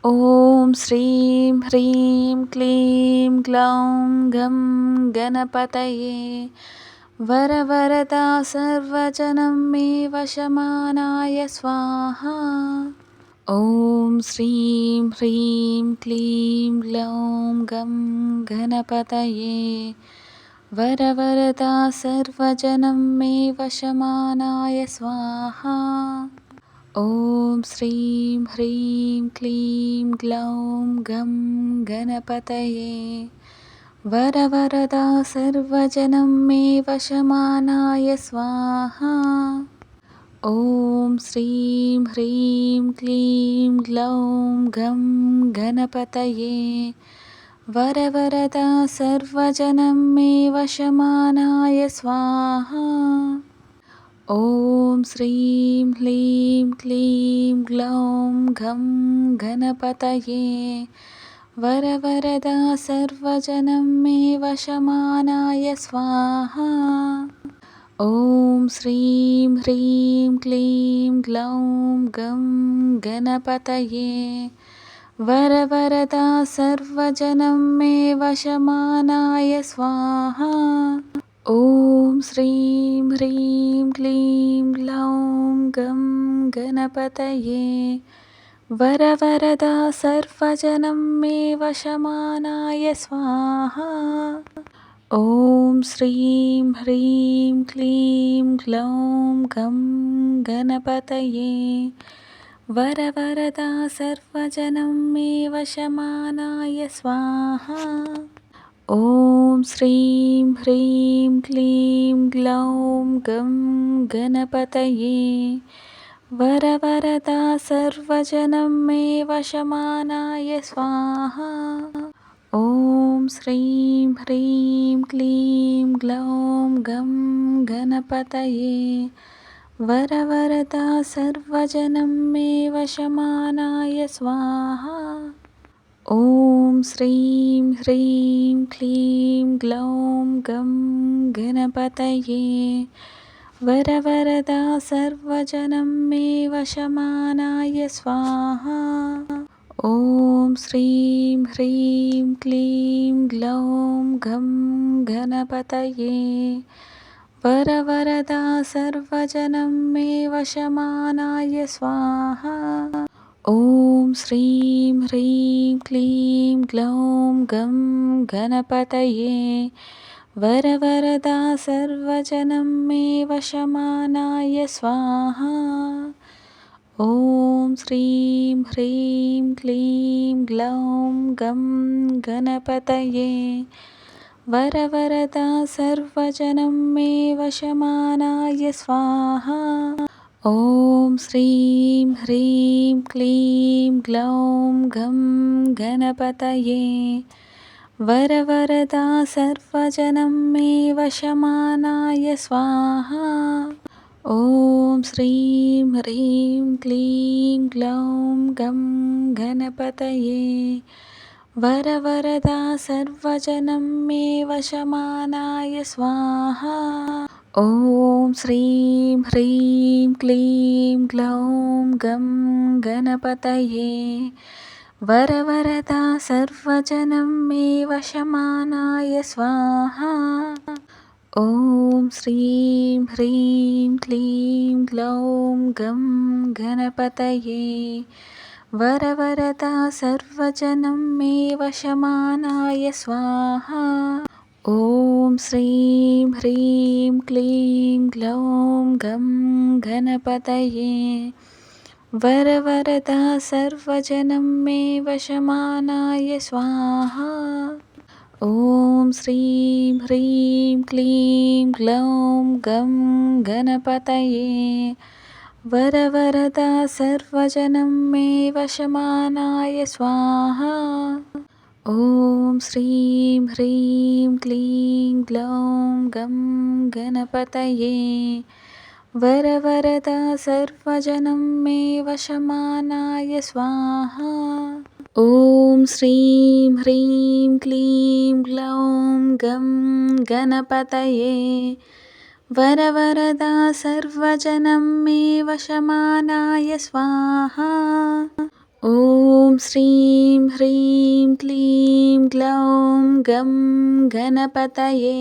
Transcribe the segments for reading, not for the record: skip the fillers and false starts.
ॐ श्रीं ह्रीं क्लीं ग्लौं गं गणपतये वरवरदा सर्वजनं मे वशमानाय स्वाहा। ॐ श्रीं ह्रीं क्लीं ग्लौं गं गणपतये वरवरदा सर्वजनं मे वशमानाय स्वाहा। ॐ श्रीं ह्रीं क्लीं ग्लौं गं गणपतये वरवरदा सर्वजनं मे वशमानाय स्वाहा। ॐ श्रीं ह्रीं क्लीं ग्लौं गं गणपतये वरवरदा सर्वजनं मे वशमानाय स्वाहा। ॐ श्रीं ह्रीं क्लीं ग्लौं गं गणपतये वरवरदा सर्वजनं मे वशमानाय स्वाहा। ॐ श्रीं ह्रीं क्लीं ग्लौं गं गणपतये वरवरदा सर्वजनं मे वशमानाय स्वाहा। ॐ श्रीं ह्रीं क्लीं ग्लौं गं गणपतये वरवरदा सर्वजनं मे वशमानाय स्वाहा। ॐ श्रीं ह्रीं क्लीं ग्लौं गं गणपतये वरवरदा सर्वजनं मे वशमानाय स्वाहा। ॐ श्रीं ह्रीं क्लीं ग्लौं गं गणपतये वरवरदा सर्वजनं मे वशमानाय स्वाहा। ॐ श्रीं ह्रीं क्लीं ग्लौं गं गणपतये वरवरदा सर्वजनं मे वशमानाय स्वाहा। ॐ श्रीं ह्रीं क्लीं ग्लौं गं गणपतये वरवरदा सर्वजनं मे वशमानाय स्वाहा। ॐ श्रीं ह्रीं क्लीं ग्लौं गं गणपतये वरवरदा सर्वजनं मे वशमानाय स्वाहा। ॐ श्रीं ह्रीं क्लीं ग्लौं गं गणपतये वरवरदा सर्वजनं मे वशमानाय स्वाहा। ॐ श्रीं ह्रीं क्लीं ग्लौं गं गणपतये वरवरदा सर्वजनं मे वशमानाय स्वाहा। ॐ श्रीं ह्रीं क्लीं ग्लौं गं गणपतये वरवरदा सर्वजनं मे वशमानाय स्वाहा। ॐ श्रीं ह्रीं क्लीं ग्लौं गं गणपतये वरवरदा सर्वजनं मे वशमानाय स्वाहा। ॐ श्रीं ह्रीं क्लीं ग्लौं गं गणपतये वरवरदा सर्वजनं मे वशमानाय स्वाहा। ॐ श्रीं ह्रीं क्लीं ग्लौं गं गणपतये वरवरदा सर्वजनं मे वशमानाय स्वाहा। ॐ श्रीं ह्रीं क्लीं ग्लौं गं गणपतये वरवरदा सर्वजनं मे वशमानाय स्वाहा। ॐ श्रीं ह्रीं क्लीं ग्लौं गं गणपतये वरवरदा सर्वजनं मे वशमानाय स्वाहा। ॐ श्रीं ह्रीं क्लीं ग्लौं गं गणपतये वरवरदा सर्वजनं मे वशमानाय स्वाहा। ॐ श्रीं ह्रीं क्लीं ग्लौं गं गणपतये वरवरदा सर्वजनं मे वशमानाय स्वाहा। ॐ श्रीं ह्रीं क्लीं ग्लौं गं गणपतये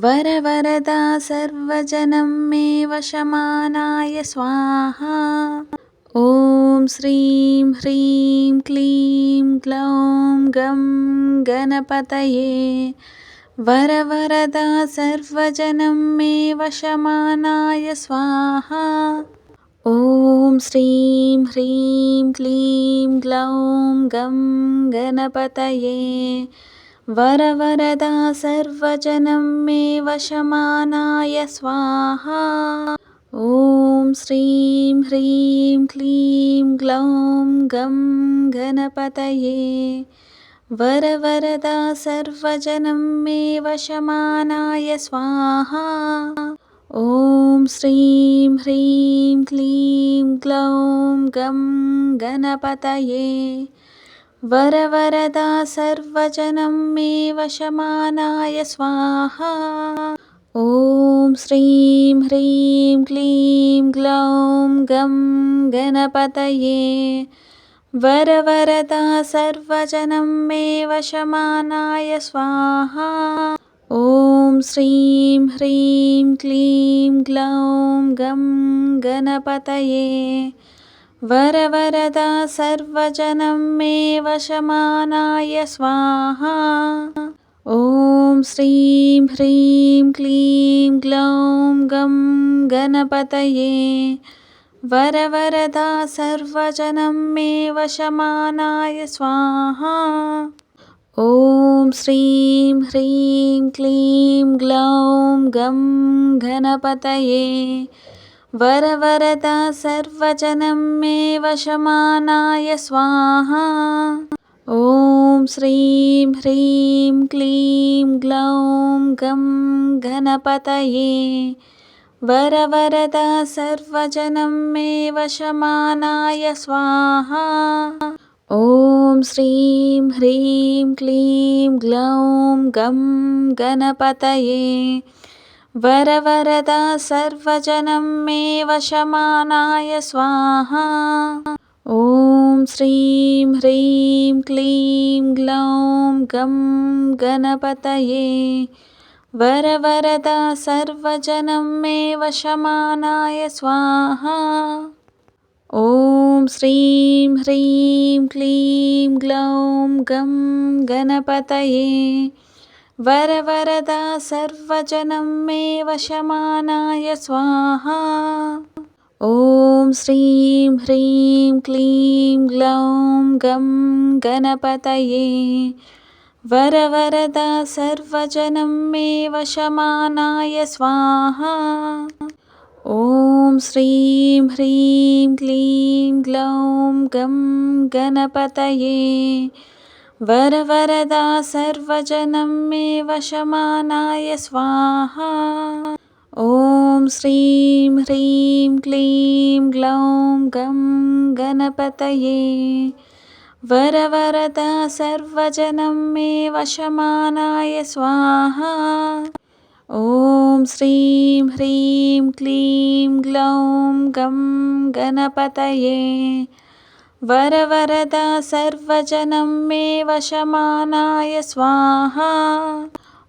वरवरदा सर्वजनं मे वशमानाय स्वाहा। ॐ श्रीं ह्रीं क्लीं ग्लौं गं गणपतये वरवरदा सर्वजनं मे वशमानाय स्वाहा। ॐ श्रीं ह्रीं क्लीं ग्लौं गं गणपतये वरवरदा सर्वजनं मे वशमानाय स्वाहा। ॐ श्रीं ह्रीं क्लीं ग्लौं गं गणपतये वरवरदा सर्वजनं मे वशमानाय स्वाहा। ॐ श्रीं ह्रीं क्लीं ग्लौं गं गणपतये वरवरदा सर्वजनं मे वशमानाय स्वाहा। ॐ श्रीं ह्रीं क्लीं ग्लौं गं गणपतये वरवरदा सर्वजनं मे वशमानाय स्वाहा। ॐ श्रीं ह्रीं क्लीं ग्लौं गं गणपतये वरवरदा सर्वजनं मे वशमानाय स्वाहा। ॐ श्रीं ह्रीं क्लीं ग्लौं गं गणपतये वरवरदा सर्वजनं मे वशमानाय स्वाहा। ॐ श्रीं ह्रीं क्लीं ग्लौं गं गणपतये वरवरदा सर्वजनं मे वशमानाय स्वाहा। ॐ श्रीं ह्रीं क्लीं ग्लौं गं गणपतये वरवरदा सर्वजनं मे वशमानाय स्वाहा। ॐ श्रीं ह्रीं क्लीं ग्लौं गं गणपतये वरवरदा सर्वजनं मे वशमानाय स्वाहा। ॐ श्रीं ह्रीं क्लीं ग्लौं गं गणपतये वरवरदा सर्वजनं मे वशमानाय स्वाहा। ॐ श्रीं ह्रीं क्लीं ग्लौं गं गणपतये वरवरदा सर्वजनं मे वशमानाय स्वाहा। ॐ श्रीं ह्रीं क्लीं ग्लौं गं गणपतये वरवरदा सर्वजनं मे वशमानाय स्वाहा। ॐ श्रीं ह्रीं क्लीं ग्लौं गं गणपतये वरवरदा सर्वजनं मे वशमानाय स्वाहा। ॐ श्रीं ह्रीं क्लीं ग्लौं गं गणपतये वरवरदा सर्वजनं मे वशमानाय स्वाहा। ॐ श्रीं ह्रीं क्लीं ग्लौं गं गणपतये वरवरदा सर्वजनं मे वशमानाय स्वाहा।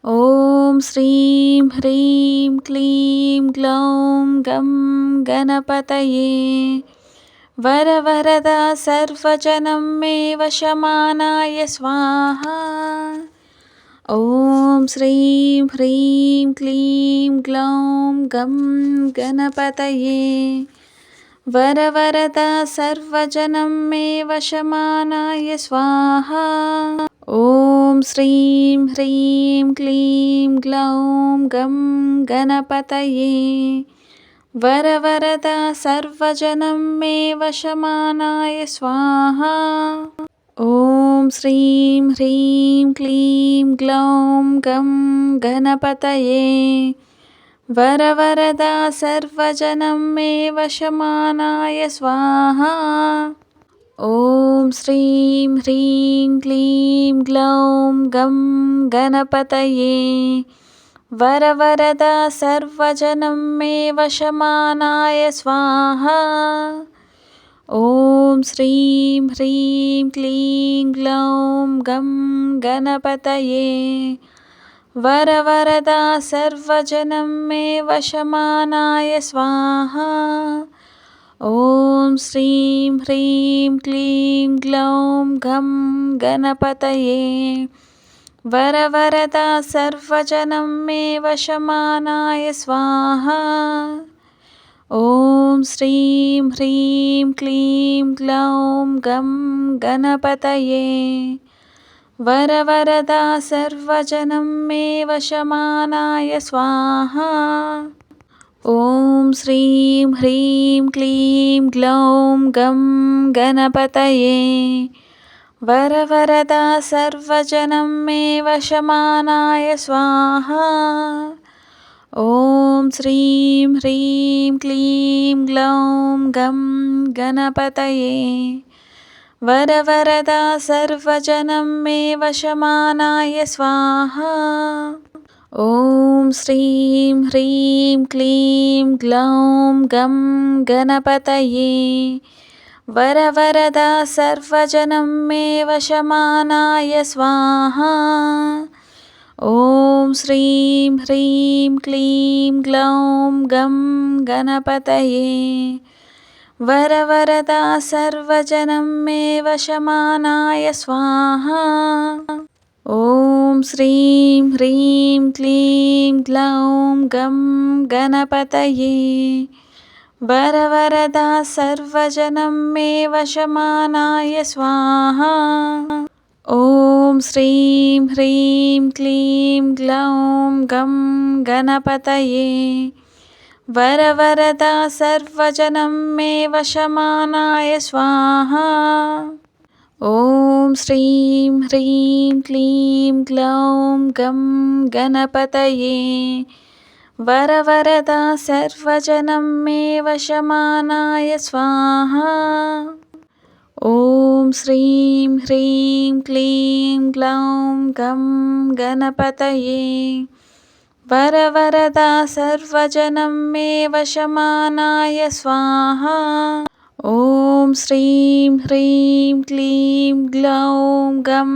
ॐ श्रीं ह्रीं क्लीं ग्लौं गं गणपतये वरवरदा सर्वजनं मे वशमानाय स्वाहा। ॐ श्रीं ह्रीं क्लीं ग्लौं गं गणपतये वरवरदा सर्वजनं मे वशमानाय स्वाहा। ॐ श्रीं ह्रीं क्लीं ग्लौं गं गणपतये वरवरदा सर्वजनं मे वशमानाय स्वाहा। ॐ श्रीं ह्रीं क्लीं ग्लौं गं गणपतये वरवरदा सर्वजनं मे वशमानाय स्वाहा। ॐ श्रीं ह्रीं क्लीं ग्लौं गं गणपतये वरवरदा सर्वजनं मे वशमानाय स्वाहा। ॐ श्रीं ह्रीं क्लीं ग्लौं गं गणपतये वरवरदा सर्वजनं मे वशमानाय स्वाहा। ॐ श्रीं ह्रीं क्लीं ग्लौं गं गणपतये वरवरदा सर्वजनं मे वशमानाय स्वाहा। ॐ श्रीं ह्रीं क्लीं ग्लौं गं गणपतये वरवरदा सर्वजनं मे वशमानाय स्वाहा। ॐ श्रीं ह्रीं क्लीं ग्लौं गं गणपतये वरवरदा सर्वजनं मे वशमानाय स्वाहा। ॐ श्रीं ह्रीं क्लीं ग्लौं गं गणपतये वरवरदा सर्वजनं मे वशमानाय स्वाहा। ॐ श्रीं ह्रीं क्लीं ग्लौं गं गणपतये वरवरदा सर्वजनं मे वशमानाय स्वाहा। ॐ श्रीं ह्रीं क्लीं ग्लौं गं गणपतये वरवरदा सर्वजनं मे वशमानाय स्वाहा। ॐ श्रीं ह्रीं क्लीं ग्लौं गं गणपतये वरवरदा सर्वजनं मे वशमानाय स्वाहा। ॐ श्रीं ह्रीं क्लीं ग्लौं गं गणपतये वरवरदा सर्वजनं मे वशमानाय स्वाहा। ॐ श्रीं ह्रीं क्लीं ग्लौं गं गणपतये वरवरदा सर्वजनं मे वशमानाय स्वाहा। ॐ श्रीं ह्रीं क्लीं ग्लौं गं गणपतये वरवरदा सर्वजनं मे वशमानाय स्वाहा। ॐ श्रीं ह्रीं क्लीं ग्लौं गं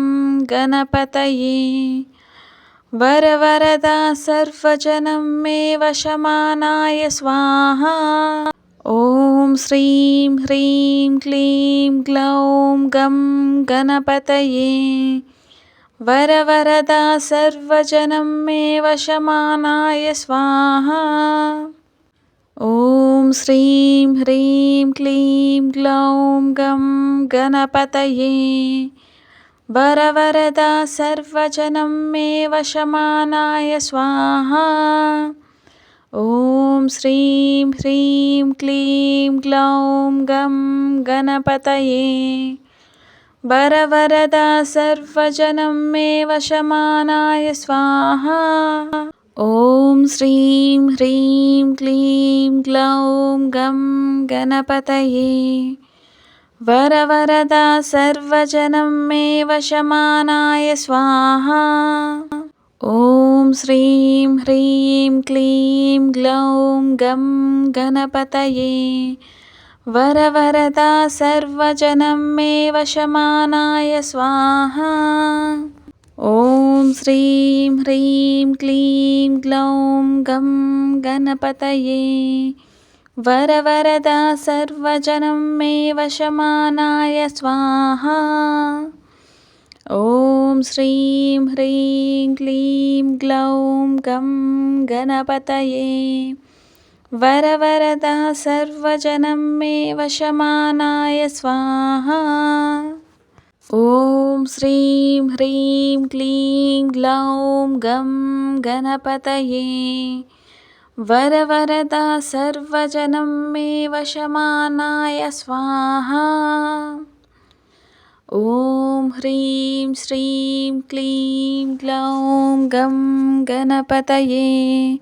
गणपतये वरवरदा सर्वजनं मे वशमानाय स्वाहा। ॐ श्रीं ह्रीं क्लीं ग्लौं गं गणपतये वरवरदा सर्वजनं मे वशमानाय स्वाहा। ॐ श्रीं ह्रीं क्लीं ग्लौं गं गणपतये वरवरदा सर्वजनं मे वशमानाय स्वाहा। ॐ श्रीं ह्रीं क्लीं ग्लौं गं गणपतये वरवरदा सर्वजनं मे वशमानाय स्वाहा। ॐ श्रीं ह्रीं क्लीं ग्लौं गं गणपतये वरवरदा सर्वजनं मे वशमानाय स्वाहा। ॐ श्रीं ह्रीं क्लीं ग्लौं गं गणपतये वरवरदा सर्वजनं मे वशमानाय स्वाहा। ॐ श्रीं ह्रीं क्लीं ग्लौं गं गणपतये वरवरदा सर्वजनं मे वशमानाय स्वाहा। ॐ श्रीं ह्रीं क्लीं ग्लौं गं गणपतये वरवरदा सर्वजनं मे वशमानाय स्वाहा। ॐ श्रीं ह्रीं क्लीं ग्लौं गं गणपतये वरवरदा सर्वजनं मे वशमानाय स्वाहा। ॐ ह्रीं श्रीं क्लीं ग्लौं गं गणपतये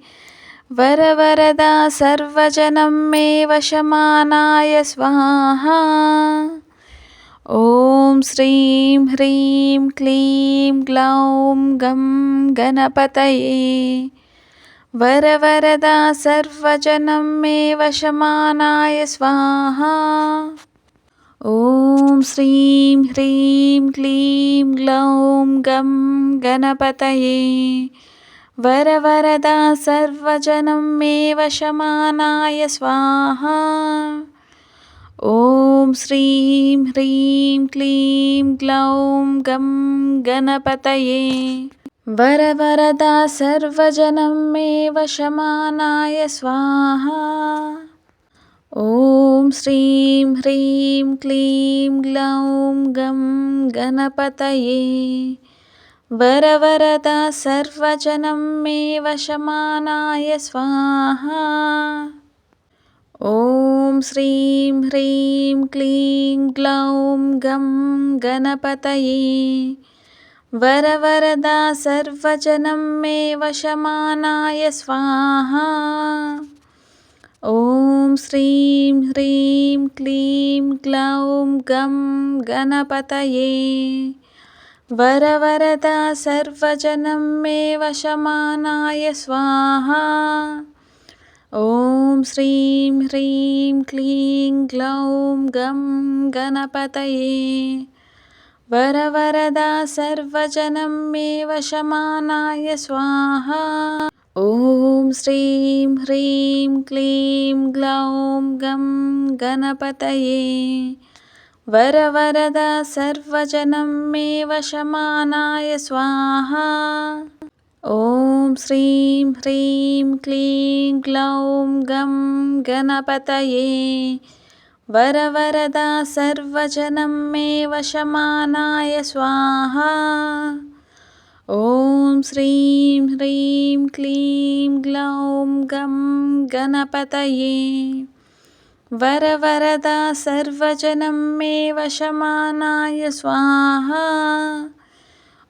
वरवरदा सर्वजनं मे वशमानाय स्वाहा। ॐ श्रीं ह्रीं क्लीं ग्लौं गं गणपतये वरवरदा सर्वजनं मे वशमानाय स्वाहा। ॐ श्रीं ह्रीं क्लीं ग्लौं गं गणपतये वरवरदा सर्वजनं मे वशमानाय स्वाहा। ॐ श्रीं ह्रीं क्लीं ग्लौं गं गणपतये वरवरदा सर्वजनं मे वशमानाय स्वाहा। ॐ श्रीं ह्रीं क्लीं ग्लौं गं गणपतये वरवरदा सर्वजनं मे वशमानाय स्वाहा। ॐ श्रीं ह्रीं क्लीं ग्लौं गं गणपतये वरवरदा सर्वजनं मे वशमानाय स्वाहा। ॐ श्रीं ह्रीं क्लीं ग्लौं गं गणपतये वरवरदा सर्वजनं मे वशमानाय स्वाहा। ॐ श्रीं ह्रीं क्लीं ग्लौं गं गणपतये वरवरदा सर्वजनं मे वशमानाय स्वाहा। ॐ श्रीं ह्रीं क्लीं ग्लौं गं गणपतये वरवरदा सर्वजनं मे वशमानाय स्वाहा। ॐ श्रीं ह्रीं क्लीं ग्लौं गं गणपतये वरवरदा सर्वजनं मे वशमानाय स्वाहा। ॐ श्रीं ह्रीं क्लीं ग्लौं गं गणपतये वरवरदा सर्वजनं मे वशमानाय स्वाहा।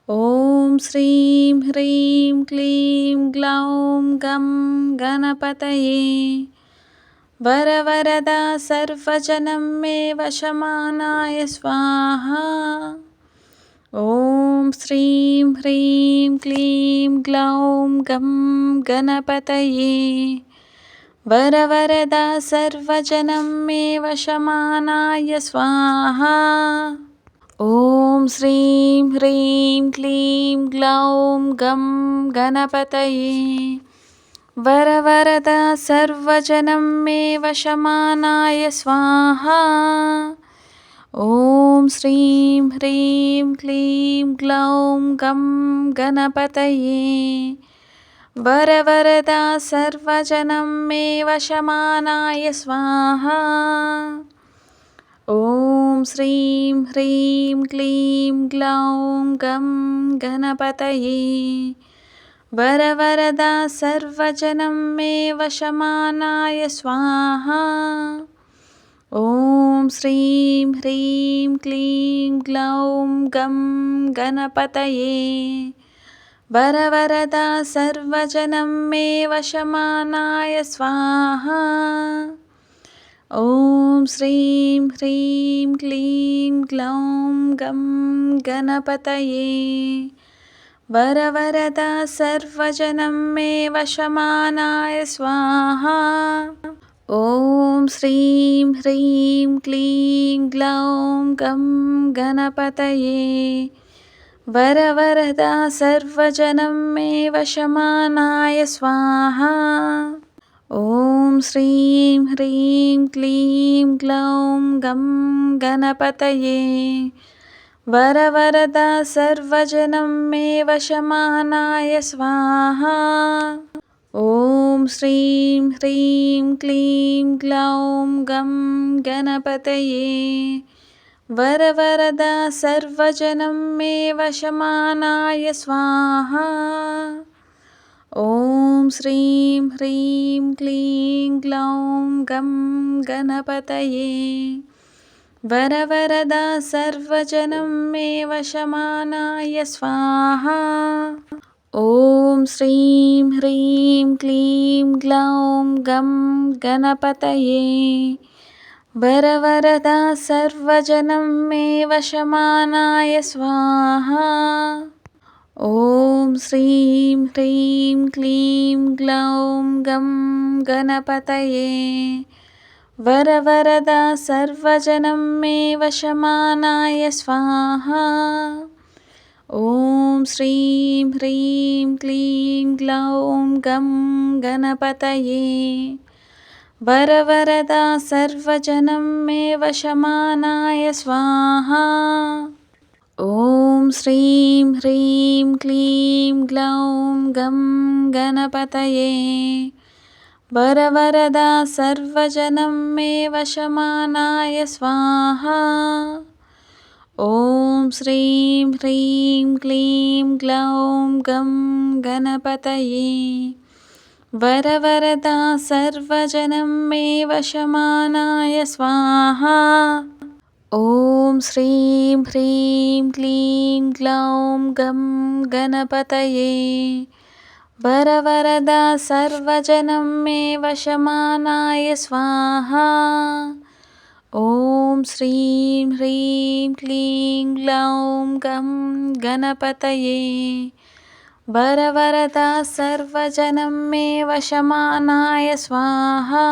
ॐ श्रीं ह्रीं क्लीं ग्लौं गं गणपतये वरवरदा सर्वजनं मे वशमानाय स्वाहा। ॐ श्रीं ह्रीं क्लीं ग्लौं गं गणपतये वरवरदा सर्वजनं मे वशमानाय स्वाहा। ॐ श्रीं ह्रीं क्लीं ग्लौं गं गणपतये वरवरदा सर्वजनं मे वशमानाय स्वाहा। ॐ श्रीं ह्रीं क्लीं ग्लौं गं गणपतये वरवरदा सर्वजनं मे वशमानाय स्वाहा। ॐ श्रीं ह्रीं क्लीं ग्लौं गं गणपतये वरवरदा सर्वजनं मे वशमानाय स्वाहा। ॐ श्रीं ह्रीं क्लीं ग्लौं गं गणपतये वरवरदा सर्वजनं मे वशमानाय स्वाहा। ॐ श्रीं ह्रीं क्लीं ग्लौं गं गणपतये वरवरदा सर्वजनं मे वशमानाय स्वाहा। ॐ श्रीं ह्रीं क्लीं ग्लौं गं गणपतये वरवरदा सर्वजनं मे वशमानाय स्वाहा। ॐ श्रीं ह्रीं क्लीं ग्लौं गं गणपतये वरवरदा सर्वजनं मे वशमानाय स्वाहा। ॐ श्रीं ह्रीं क्लीं ग्लौं गं गणपतये वरवरदा सर्वजनं मे वशमानाय स्वाहा। ॐ श्रीं ह्रीं क्लीं ग्लौं गं गणपतये वरवरदा सर्वजनं मे वशमानाय स्वाहा। ॐ श्रीं ह्रीं क्लीं ग्लौं गं गणपतये वरवरदा सर्वजनं मे वशमानाय स्वाहा। ॐ श्रीं ह्रीं क्लीं ग्लौं गं गणपतये वरवरदा सर्वजनं मे वशमानाय स्वाहा। ॐ श्रीं ह्रीं क्लीं ग्लौं गं गणपतये। वरवरदा सर्वजनं मे वशमानाय स्वाहा। ॐ श्रीं ह्रीं क्लीं ग्लौं गं गणपतये। वरवरदा सर्वजनं मे वशमानाय स्वाहा। ॐ श्रीं ह्रीं क्लीं ग्लौं गं गणपतये। वरवरदा सर्वजनं मे वशमानाय स्वाहा। ॐ श्रीं ह्रीं क्लीं ग्लौं गं गणपतये। वरवरदा सर्वजनं मे वशमानाय स्वाहा। ॐ श्रीं ह्रीं क्लीं ग्लौं गं गणपतये। वरवरदा सर्वजनं मे वशमानाय स्वाहा।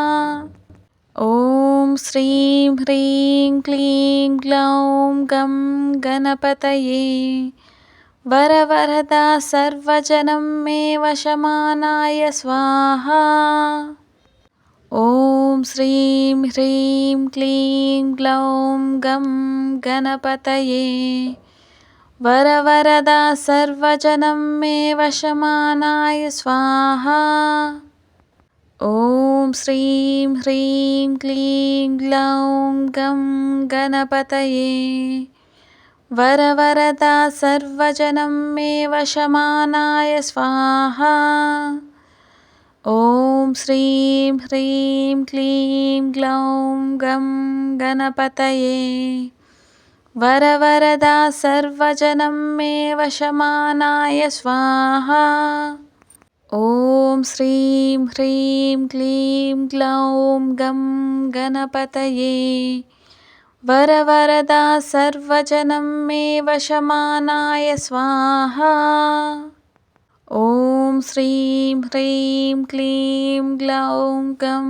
ॐ श्रीं ह्रीं क्लीं ग्लौं गं गणपतये। वरवरदा सर्वजनं मे वशमानाय स्वाहा। ॐ श्रीं ह्रीं क्लीं ग्लौं गं गणपतये। वरवरदा सर्वजनं मे वशमानाय स्वाहा। ॐ श्रीं ह्रीं क्लीं ग्लौं गं गणपतये। वरवरदा सर्वजनं मे वशमानाय स्वाहा। ॐ श्रीं ह्रीं क्लीं ग्लौं गं गणपतये। वरवरदा सर्वजनं मे वशमानाय स्वाहा। ॐ श्रीं ह्रीं क्लीं ग्लौं गं गणपतये। वरवरदा सर्वजनं मे वशमानाय स्वाहा। ॐ श्रीं ह्रीं क्लीं ग्लौं गं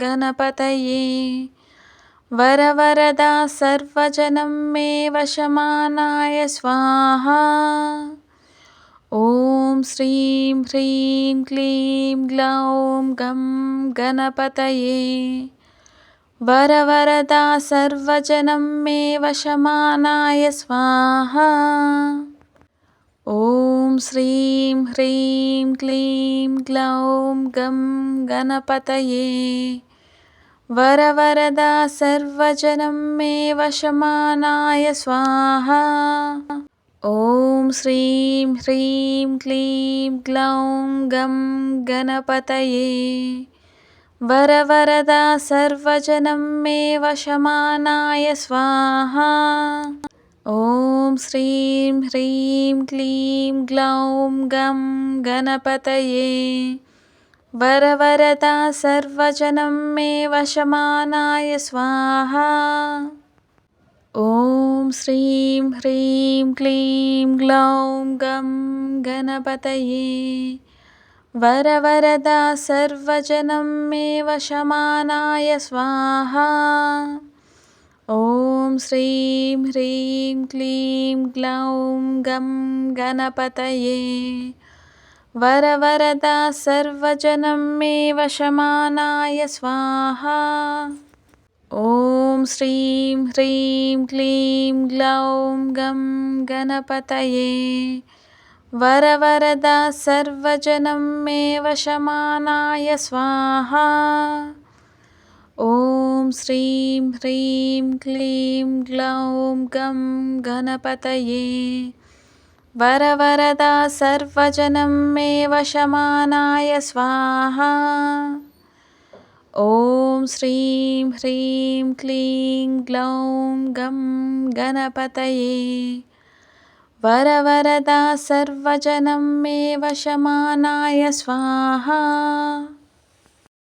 गणपतये। वरवरदा सर्वजनं मे वशमानाय स्वाहा। ॐ श्रीं ह्रीं क्लीं ग्लौं गं गणपतये। वरवरदा सर्वजनं मे वशमानाय स्वाहा। ॐ श्रीं ह्रीं क्लीं ग्लौं गं गणपतये। वरवरदा सर्वजनं मे वशमानाय स्वाहा। ॐ श्रीं ह्रीं क्लीं ग्लौं गं गणपतये। वरवरदा सर्वजनं मे वशमानाय स्वाहा। ॐ श्रीं ह्रीं क्लीं ग्लौं गं गणपतये। वरवरदा सर्वजनं मे वशमानाय स्वाहा। ॐ श्रीं ह्रीं क्लीं ग्लौं गं गणपतये। वरवरदा सर्वजनं मे वशमानाय स्वाहा। ॐ श्रीं ह्रीं क्लीं ग्लौं गं गणपतये। वरवरदा सर्वजनं मे वशमानाय स्वाहा। ॐ श्रीं ह्रीं क्लीं ग्लौं गं गणपतये। वरवरदा सर्वजनं मे वशमानाय स्वाहा। ॐ श्रीं ह्रीं क्लीं ग्लौं गं गणपतये। वरवरदा सर्वजनं मे वशमानाय स्वाहा। ॐ श्रीं ह्रीं क्लीं ग्लौं गं गणपतये। वरवरदा सर्वजनं मे वशमानाय स्वाहा।